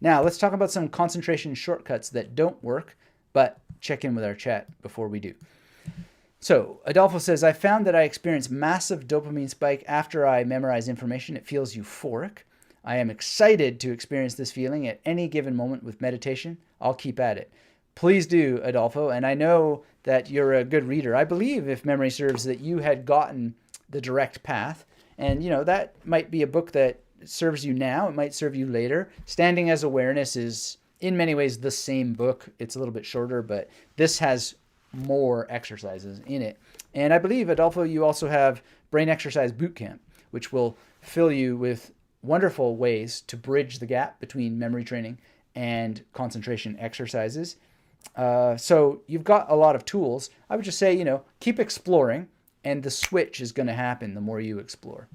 Now, let's talk about some concentration shortcuts that don't work, but check in with our chat before we do. So, Adolfo says, I found that I experience massive dopamine spike after I memorize information. It feels euphoric. I am excited to experience this feeling at any given moment with meditation. I'll keep at it. Please do, Adolfo. And I know that you're a good reader. I believe, if memory serves, that you had gotten The Direct Path. And, that might be a book that serves you now. It might serve you later. Standing as Awareness is, in many ways, the same book. It's a little bit shorter, but this has more exercises in it. And I believe, Adolfo, you also have Brain Exercise Bootcamp, which will fill you with wonderful ways to bridge the gap between memory training and concentration exercises. So you've got a lot of tools. I would just say, keep exploring, and the switch is going to happen the more you explore.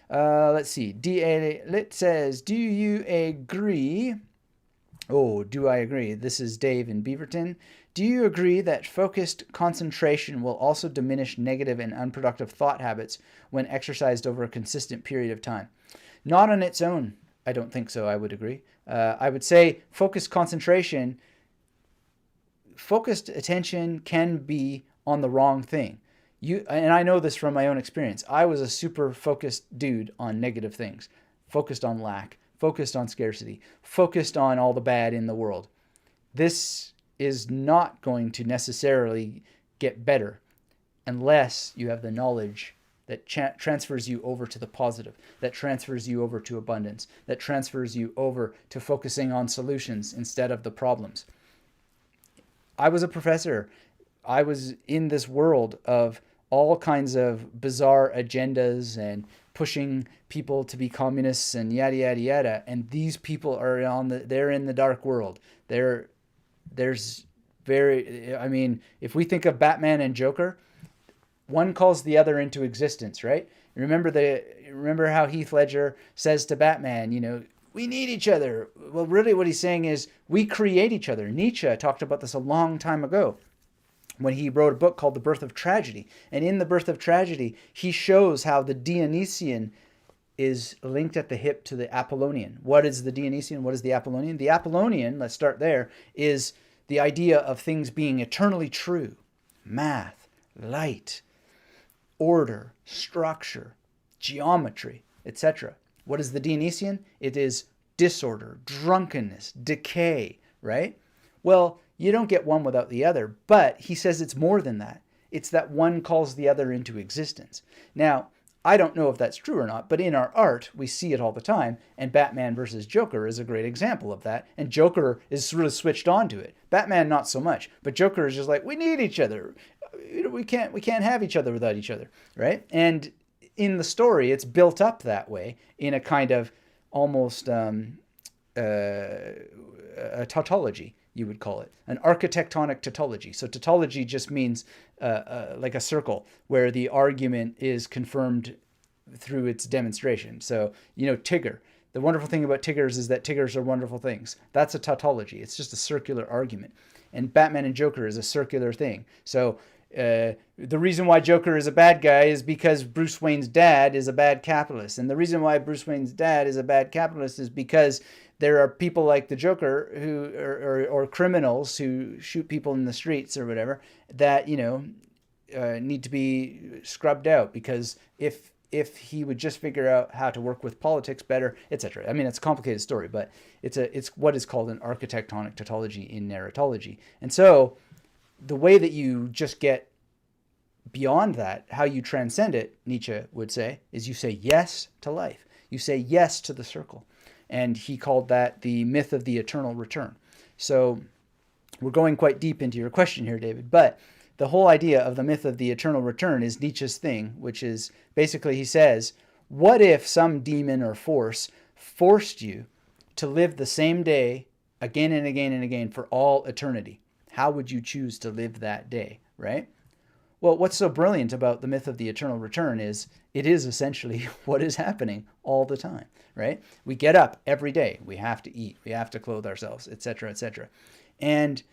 Let's see. D.A. Lit says, do you agree? Oh, do I agree? This is Dave in Beaverton. Do you agree that focused concentration will also diminish negative and unproductive thought habits when exercised over a consistent period of time? Not on its own, I don't think so. I would agree. I would say focused attention can be on the wrong thing. And I know this from my own experience. I was a super focused dude on negative things, focused on lack, focused on scarcity, focused on all the bad in the world. This is not going to necessarily get better unless you have the knowledge that transfers you over to the positive, that transfers you over to abundance, that transfers you over to focusing on solutions instead of the problems. I was a professor. I was in this world of all kinds of bizarre agendas and pushing people to be communists and yada, yada, yada. And these people are they're in the dark world. If we think of Batman and Joker, one calls the other into existence, right? Remember how Heath Ledger says to Batman, we need each other. Well, really what he's saying is we create each other. Nietzsche talked about this a long time ago when he wrote a book called The Birth of Tragedy. And in The Birth of Tragedy, he shows how the Dionysian is linked at the hip to the Apollonian. What is the Dionysian? What is the Apollonian? The Apollonian, let's start there, is the idea of things being eternally true. Math, light, order, structure, geometry, etc. What is the Dionysian? It is disorder, drunkenness, decay, right? Well, you don't get one without the other, but he says it's more than that. It's that one calls the other into existence. Now, I don't know if that's true or not, but in our art, we see it all the time, and Batman versus Joker is a great example of that, and Joker is really switched on to it. Batman, not so much, but Joker is just like, we need each other. We can't have each other without each other, right? And in the story, it's built up that way in a kind of almost a tautology, you would call it, an architectonic tautology. So tautology just means like a circle where the argument is confirmed through its demonstration. So, Tigger. The wonderful thing about Tiggers is that Tiggers are wonderful things. That's a tautology. It's just a circular argument. And Batman and Joker is a circular thing. So the reason why Joker is a bad guy is because Bruce Wayne's dad is a bad capitalist. And the reason why Bruce Wayne's dad is a bad capitalist is because there are people like the Joker who or criminals who shoot people in the streets or whatever that, need to be scrubbed out, because if he would just figure out how to work with politics better, etc. I mean, it's a complicated story, but it's what is called an architectonic tautology in narratology. And so the way that you just get beyond that, how you transcend it, Nietzsche would say, is you say yes to life. You say yes to the circle. And he called that the myth of the eternal return. So we're going quite deep into your question here, David. But the whole idea of the myth of the eternal return is Nietzsche's thing, which is basically, he says, what if some demon or force forced you to live the same day again and again and again for all eternity? How would you choose to live that day, right? Well, what's so brilliant about the myth of the eternal return is it is essentially what is happening all the time, right? We get up every day. We have to eat. We have to clothe ourselves, etc., etc. And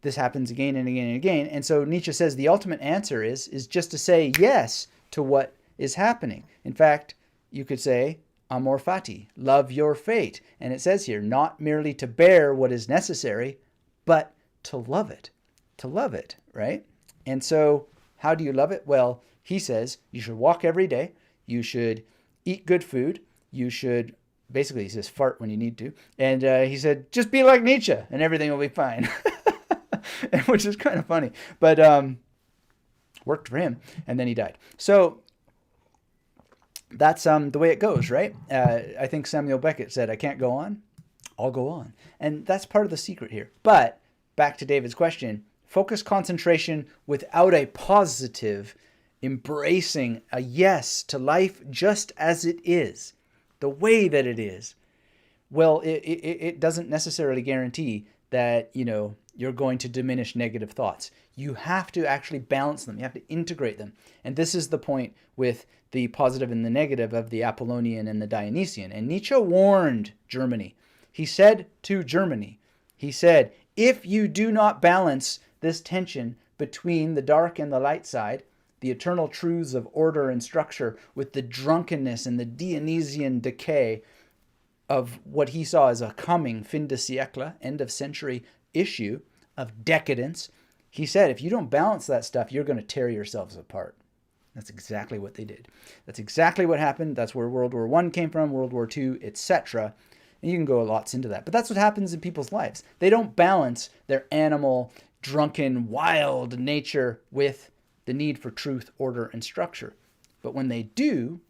this happens again and again and again. And so Nietzsche says the ultimate answer is just to say yes to what is happening. In fact, you could say, amor fati, love your fate. And it says here, not merely to bear what is necessary, but to love it, right? And so how do you love it? Well, he says you should walk every day. You should eat good food. You should, basically he says fart when you need to. And he said, just be like Nietzsche and everything will be fine. Which is kind of funny, but worked for him. And then he died. So that's the way it goes, right? I think Samuel Beckett said, I can't go on, I'll go on. And that's part of the secret here. But back to David's question, focus concentration without a positive, embracing a yes to life just as it is, the way that it is. Well, it doesn't necessarily guarantee that, you're going to diminish negative thoughts. You have to actually balance them. You have to integrate them. And this is the point with the positive and the negative of the Apollonian and the Dionysian. And Nietzsche warned Germany. He said to Germany, he said, if you do not balance this tension between the dark and the light side, the eternal truths of order and structure with the drunkenness and the Dionysian decay of what he saw as a coming fin de siècle, end of century issue of decadence, he said, if you don't balance that stuff, you're going to tear yourselves apart. That's exactly what they did. That's exactly what happened. That's where World War I came from, World War II, etc. And you can go lots into that. But that's what happens in people's lives. They don't balance their animal, drunken, wild nature with the need for truth, order, and structure. But when they do,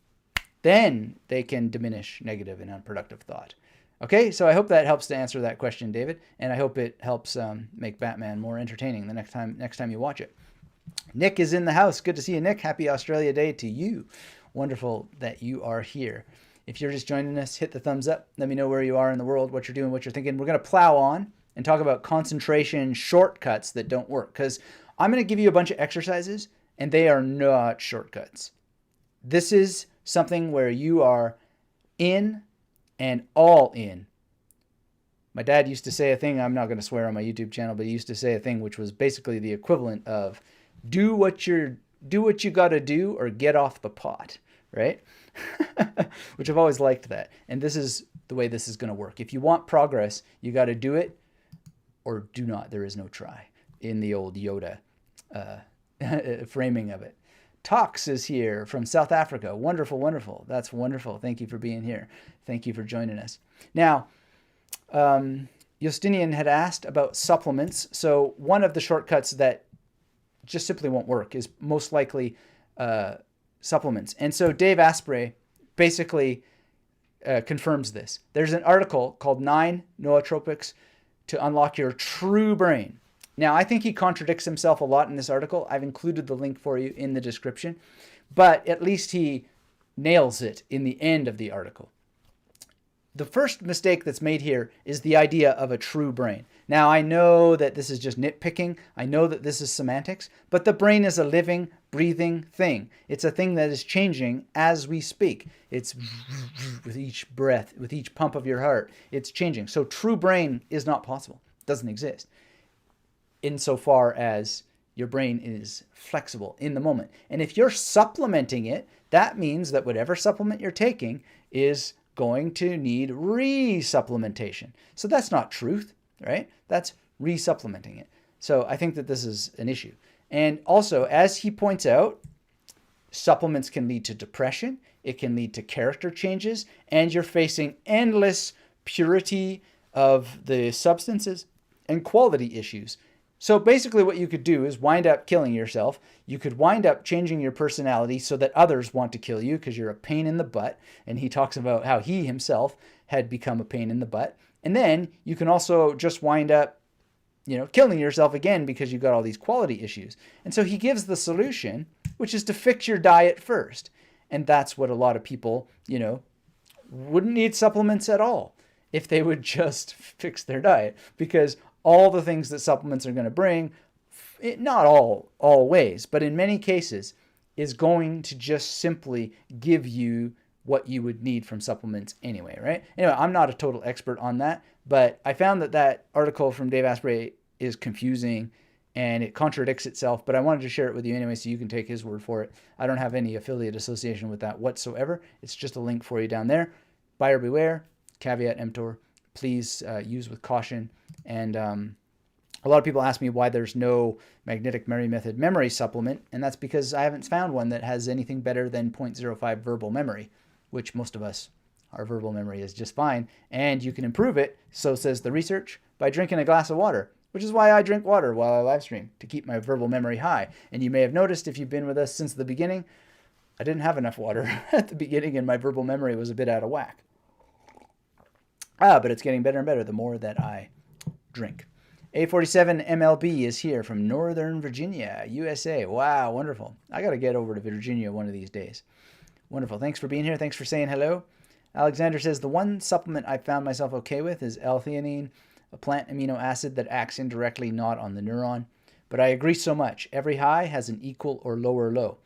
then they can diminish negative and unproductive thought. Okay, so I hope that helps to answer that question, David, and I hope it helps make Batman more entertaining the next time you watch it. Nick is in the house. Good to see you, Nick. Happy Australia Day to you. Wonderful that you are here. If you're just joining us, hit the thumbs up. Let me know where you are in the world, what you're doing, what you're thinking. We're going to plow on and talk about concentration shortcuts that don't work, because I'm going to give you a bunch of exercises, and they are not shortcuts. This is something where you are in and all in. My dad used to say a thing, I'm not going to swear on my YouTube channel, but he used to say a thing which was basically the equivalent of do what you got to do or get off the pot, right? Which I've always liked that. And this is the way this is going to work. If you want progress, you got to do it or do not. There is no try in the old Yoda framing of it. Tox is here from South Africa. Wonderful, wonderful. That's wonderful. Thank you for being here. Thank you for joining us. Now, Justinian had asked about supplements. So one of the shortcuts that just simply won't work is most likely supplements. And so Dave Asprey basically confirms this. There's an article called 9 Nootropics to Unlock Your True Brain. Now, I think he contradicts himself a lot in this article. I've included the link for you in the description, but at least he nails it in the end of the article. The first mistake that's made here is the idea of a true brain. Now, I know that this is just nitpicking. I know that this is semantics, but the brain is a living, breathing thing. It's a thing that is changing as we speak. It's with each breath, with each pump of your heart, it's changing. So true brain is not possible. It doesn't exist insofar as your brain is flexible in the moment. And if you're supplementing it, that means that whatever supplement you're taking is going to need resupplementation. So that's not truth, right? That's resupplementing it. So I think that this is an issue. And also, as he points out, supplements can lead to depression, it can lead to character changes, and you're facing endless purity of the substances and quality issues. So basically what you could do is wind up killing yourself. You could wind up changing your personality so that others want to kill you because you're a pain in the butt. And he talks about how he himself had become a pain in the butt. And then you can also just wind up, killing yourself again because you've got all these quality issues. And so he gives the solution, which is to fix your diet first. And that's what a lot of people, wouldn't need supplements at all if they would just fix their diet, because all the things that supplements are going to bring, not all ways, but in many cases, is going to just simply give you what you would need from supplements anyway, right? Anyway, I'm not a total expert on that, but I found that article from Dave Asprey is confusing and it contradicts itself, but I wanted to share it with you anyway so you can take his word for it. I don't have any affiliate association with that whatsoever. It's just a link for you down there. buyer beware, caveat emptor. Please use with caution. And a lot of people ask me why there's no magnetic memory method memory supplement, and that's because I haven't found one that has anything better than 0.05 verbal memory, which most of us, our verbal memory is just fine. And you can improve it, so says the research, by drinking a glass of water, which is why I drink water while I live stream, to keep my verbal memory high. And you may have noticed, if you've been with us since the beginning, I didn't have enough water at the beginning, and my verbal memory was a bit out of whack. But it's getting better and better the more that I drink. A47 MLB is here from Northern Virginia, USA. Wow, wonderful. I got to get over to Virginia one of these days. Wonderful. Thanks for being here. Thanks for saying hello. Alexander says, the one supplement I found myself okay with is L-theanine, a plant amino acid that acts indirectly, not on the neuron. But I agree so much. Every high has an equal or lower low.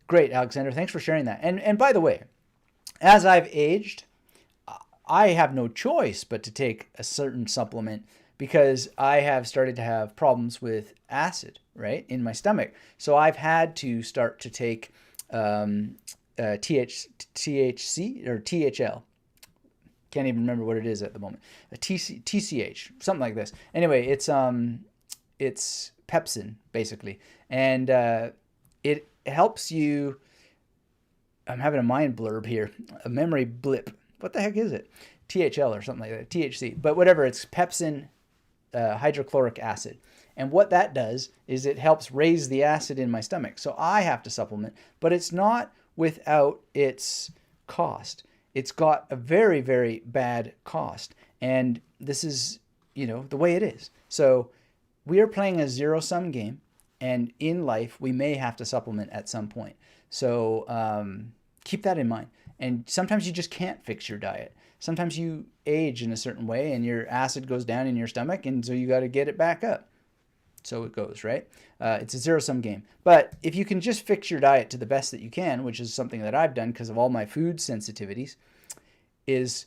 Great, Alexander. Thanks for sharing that. And by the way, as I've aged, I have no choice but to take a certain supplement, because I have started to have problems with acid, right, in my stomach. So I've had to start to take THC or THL. Can't even remember what it is at the moment. TCH, something like this. Anyway, it's pepsin, basically. And it helps you... I'm having a mind blurb here. A memory blip. What the heck is it? THL or something like that. THC. But whatever, it's pepsin... hydrochloric acid. And what that does is it helps raise the acid in my stomach. So I have to supplement, but it's not without its cost. It's got a very, very bad cost. And this is, the way it is. So we are playing a zero-sum game, and in life, we may have to supplement at some point. So keep that in mind. And sometimes you just can't fix your diet. Sometimes you age in a certain way and your acid goes down in your stomach, and so you got to get it back up. So it goes, right? It's a zero-sum game. But if you can just fix your diet to the best that you can, which is something that I've done because of all my food sensitivities, is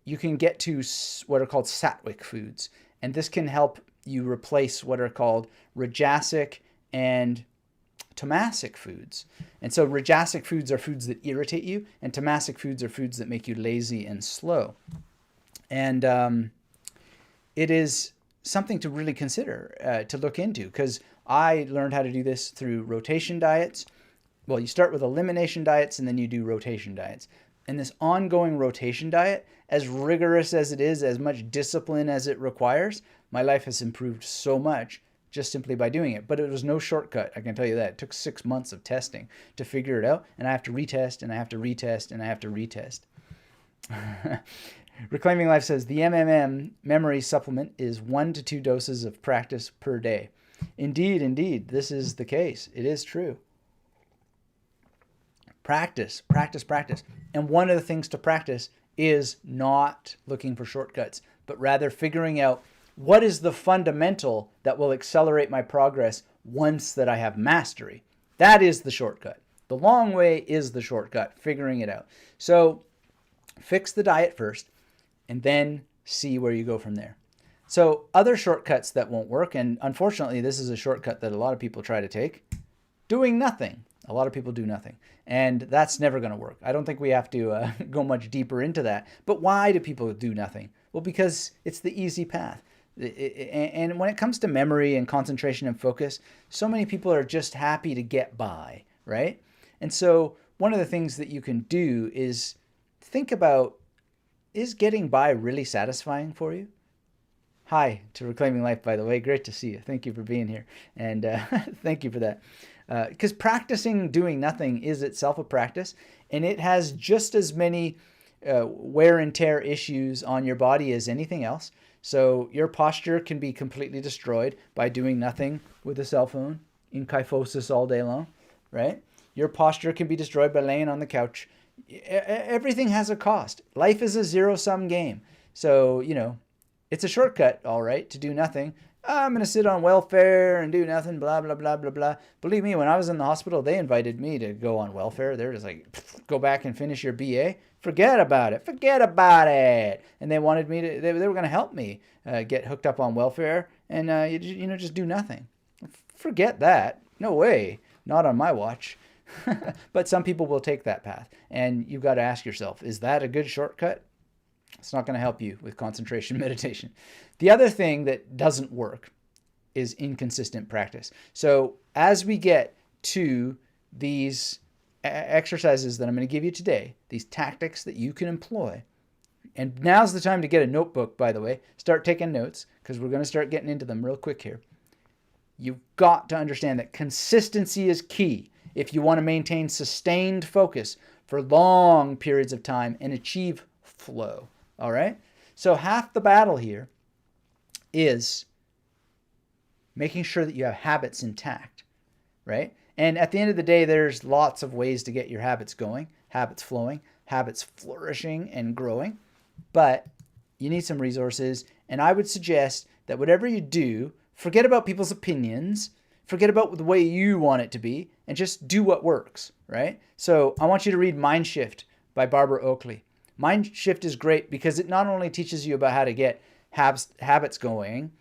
you can get to what are called Satwick foods. And this can help you replace what are called rajasic and tamasic foods. And so rajasic foods are foods that irritate you, and tamasic foods are foods that make you lazy and slow. And it is something to really consider, to look into, because I learned how to do this through rotation diets. Well, you start with elimination diets, and then you do rotation diets. And this ongoing rotation diet, as rigorous as it is, as much discipline as it requires, my life has improved so much just simply by doing it. But it was no shortcut, I can tell you that. It took 6 months of testing to figure it out, and I have to retest, and I have to retest, and I have to retest. Reclaiming Life says, the MMM memory supplement is 1 to 2 doses of practice per day. Indeed, this is the case. It is true. Practice, practice, practice. And one of the things to practice is not looking for shortcuts, but rather figuring out what is the fundamental that will accelerate my progress once that I have mastery. That is the shortcut. The long way is the shortcut, figuring it out. So fix the diet first, and then see where you go from there. So other shortcuts that won't work, and unfortunately this is a shortcut that a lot of people try to take, doing nothing. A lot of people do nothing, and that's never going to work. I don't think we have to go much deeper into that. But why do people do nothing? Well, because it's the easy path. And when it comes to memory and concentration and focus, so many people are just happy to get by, right? And so one of the things that you can do is think about, is getting by really satisfying for you? Hi to Reclaiming Life, by the way. Great to see you. Thank you for being here. And thank you for that. Because practicing doing nothing is itself a practice, and it has just as many wear and tear issues on your body as anything else. So your posture can be completely destroyed by doing nothing with a cell phone in kyphosis all day long, right? Your posture can be destroyed by laying on the couch. Everything has a cost. Life is a zero-sum game. So, it's a shortcut, all right, to do nothing. I'm going to sit on welfare and do nothing, blah, blah, blah, blah, blah. Believe me, when I was in the hospital, they invited me to go on welfare. They're just like, go back and finish your BA. Forget about it. Forget about it. And they wanted me to, they were going to help me get hooked up on welfare and, just do nothing. Forget that. No way. Not on my watch. But some people will take that path. And you've got to ask yourself, is that a good shortcut? It's not going to help you with concentration meditation. The other thing that doesn't work is inconsistent practice. So as we get to these exercises that I'm going to give you today, these tactics that you can employ, and now's the time to get a notebook, by the way. Start taking notes because we're going to start getting into them real quick here. You've got to understand that consistency is key if you want to maintain sustained focus for long periods of time and achieve flow. All right? So half the battle here is making sure that you have habits intact, right? And at the end of the day, there's lots of ways to get your habits going, habits flowing, habits flourishing and growing. But you need some resources. And I would suggest that whatever you do, forget about people's opinions, forget about the way you want it to be, and just do what works, right? So I want you to read Mind Shift by Barbara Oakley. Mind Shift is great because it not only teaches you about how to get habits going,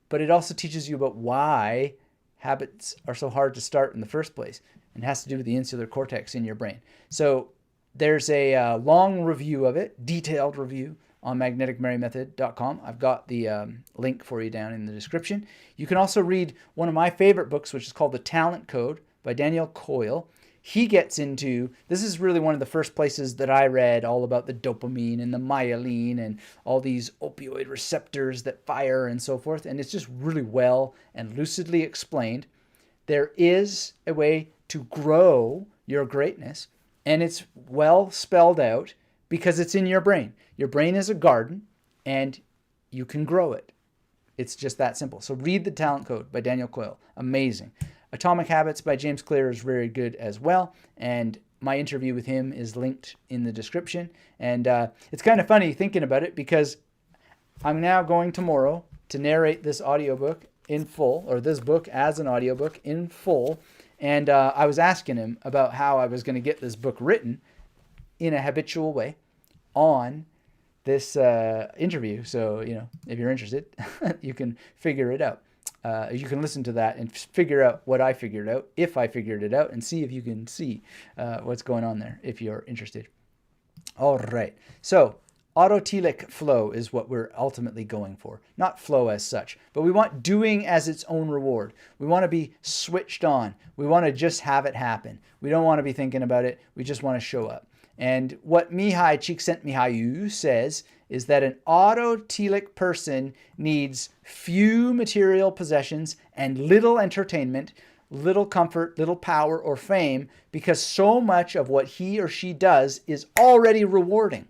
but it also teaches you about why habits are so hard to start in the first place, and has to do with the insular cortex in your brain. So there's a long review of it, detailed review on magneticmerrymethod.com. I've got the link for you down in the description. You can also read one of my favorite books, which is called The Talent Code by Daniel Coyle. He gets into, this is really one of the first places that I read all about the dopamine and the myelin and all these opioid receptors that fire and so forth. And it's just really well and lucidly explained. There is a way to grow your greatness, and it's well spelled out because it's in your brain. Your brain is a garden, and you can grow it. It's just that simple. So read The Talent Code by Daniel Coyle. Amazing. Atomic Habits by James Clear is very good as well. And my interview with him is linked in the description. And it's kind of funny thinking about it because I'm now going tomorrow to narrate this audiobook in full, or this book as an audiobook in full. And I was asking him about how I was going to get this book written in a habitual way on this interview. So, if you're interested, you can figure it out. You can listen to that and figure out what I figured out, if I figured it out, and see if you can see what's going on there, if you're interested. All right. So autotelic flow is what we're ultimately going for. Not flow as such, but we want doing as its own reward. We want to be switched on. We want to just have it happen. We don't want to be thinking about it. We just want to show up. And what Mihai Csikszentmihalyi says is that an autotelic person needs few material possessions and little entertainment, little comfort, little power or fame, because so much of what he or she does is already rewarding.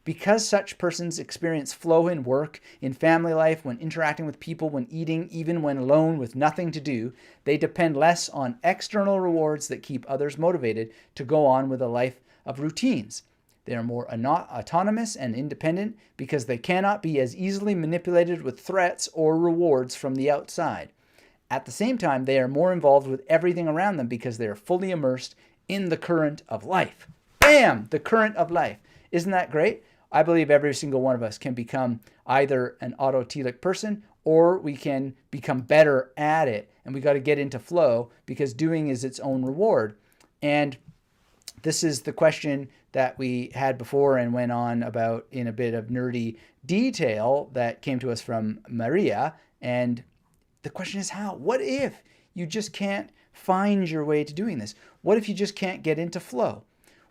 Because such persons experience flow in work, in family life, when interacting with people, when eating, even when alone with nothing to do, they depend less on external rewards that keep others motivated to go on with a life of routines. They are more autonomous and independent because they cannot be as easily manipulated with threats or rewards from the outside. At the same time, they are more involved with everything around them because they are fully immersed in the current of life. Bam! The current of life. Isn't that great? I believe every single one of us can become either an autotelic person or we can become better at it. And we got to get into flow because doing is its own reward. And this is the question that we had before and went on about in a bit of nerdy detail that came to us from Maria. And the question is how? What if you just can't find your way to doing this? What if you just can't get into flow?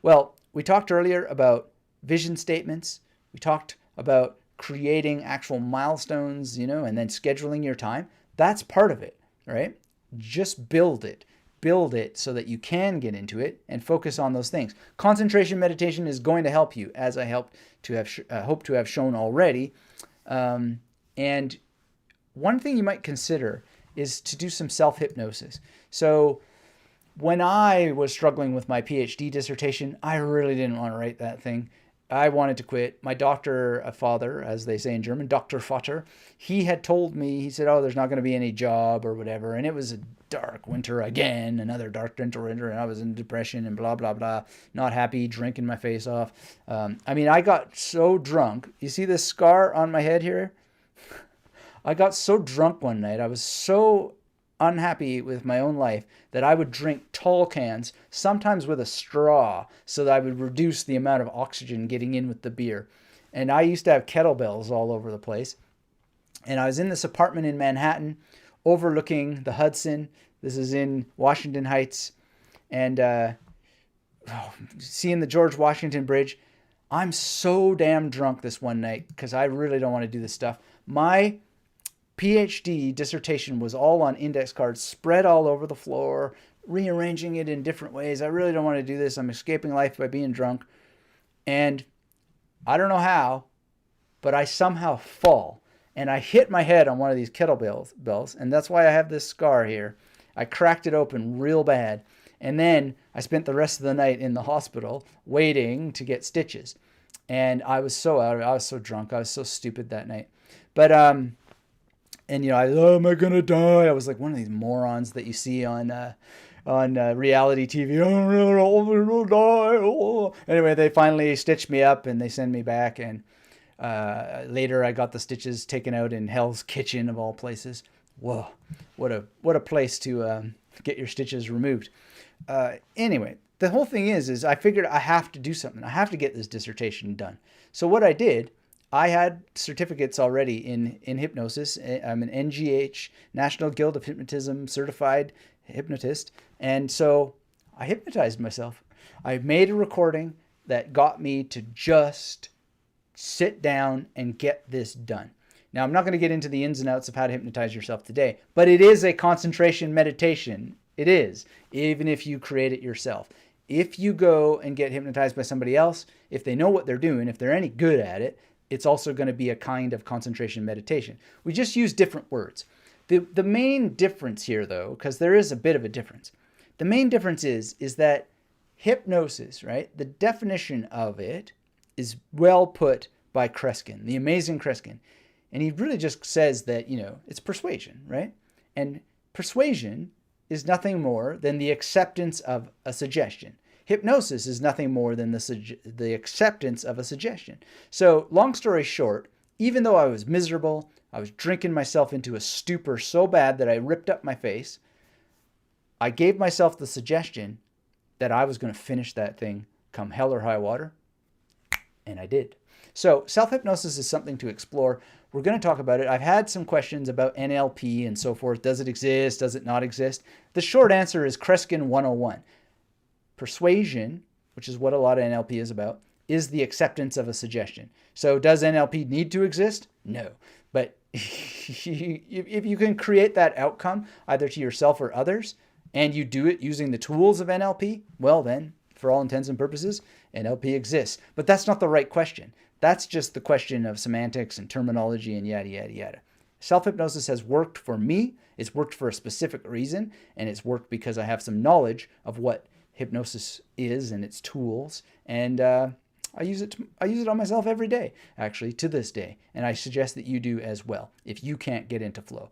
Well, we talked earlier about vision statements. We talked about creating actual milestones, and then scheduling your time. That's part of it, right? Just build it. Build it so that you can get into it and focus on those things. Concentration meditation is going to help you, as I hope to have shown already. And one thing you might consider is to do some self-hypnosis. So when I was struggling with my PhD dissertation, I really didn't want to write that thing. I wanted to quit. My doctor, father, as they say in German, Dr. Vater, he had told me, he said, there's not going to be any job or whatever. And it was a dark winter again, another dark winter, and I was in depression and blah, blah, blah, not happy, drinking my face off. I got so drunk. You see this scar on my head here? I got so drunk one night. I was so unhappy with my own life that I would drink tall cans, sometimes with a straw, so that I would reduce the amount of oxygen getting in with the beer. And I used to have kettlebells all over the place. And I was in this apartment in Manhattan overlooking the Hudson. This is in Washington Heights. And seeing the George Washington Bridge. I'm so damn drunk this one night because I really don't want to do this stuff. My PhD dissertation was all on index cards spread all over the floor, rearranging it in different ways. I really don't want to do this. I'm escaping life by being drunk. And I don't know how, but I somehow fall. And I hit my head on one of these kettlebells. And that's why I have this scar here. I cracked it open real bad. And then I spent the rest of the night in the hospital waiting to get stitches. And I was so drunk. I was so stupid that night. But, and am I gonna die? I was like one of these morons that you see on reality TV. I'm gonna die. Oh. Anyway, they finally stitched me up and they send me back. And later, I got the stitches taken out in Hell's Kitchen of all places. Whoa, what a place to get your stitches removed. Anyway, the whole thing is I figured I have to do something. I have to get this dissertation done. So what I did. I had certificates already in hypnosis. I'm an NGH, National Guild of Hypnotism certified hypnotist. And so I hypnotized myself. I made a recording that got me to just sit down and get this done. Now, I'm not going to get into the ins and outs of how to hypnotize yourself today, but it is a concentration meditation. It is, even if you create it yourself. If you go and get hypnotized by somebody else, if they know what they're doing, if they're any good at it, it's also going to be a kind of concentration meditation. We just use different words. The main difference here, though, because there is a bit of a difference, the main difference is that hypnosis, right? The definition of it is well put by Kreskin, the amazing Kreskin. And he really just says that, it's persuasion, right? And persuasion is nothing more than the acceptance of a suggestion. Hypnosis is nothing more than the acceptance of a suggestion. So, long story short, even though I was miserable, I was drinking myself into a stupor so bad that I ripped up my face, I gave myself the suggestion that I was going to finish that thing come hell or high water, and I did. So, self-hypnosis is something to explore. We're going to talk about it. I've had some questions about NLP and so forth. Does it exist? Does it not exist? The short answer is Kreskin 101. Persuasion, which is what a lot of NLP is about, is the acceptance of a suggestion. So does NLP need to exist? No. But if you can create that outcome, either to yourself or others, and you do it using the tools of NLP, well then, for all intents and purposes, NLP exists. But that's not the right question. That's just the question of semantics and terminology and yada, yada, yada. Self-hypnosis has worked for me. It's worked for a specific reason, and it's worked because I have some knowledge of what hypnosis is and its tools, and I use it on myself every day, actually, to this day, and I suggest that you do as well if you can't get into flow.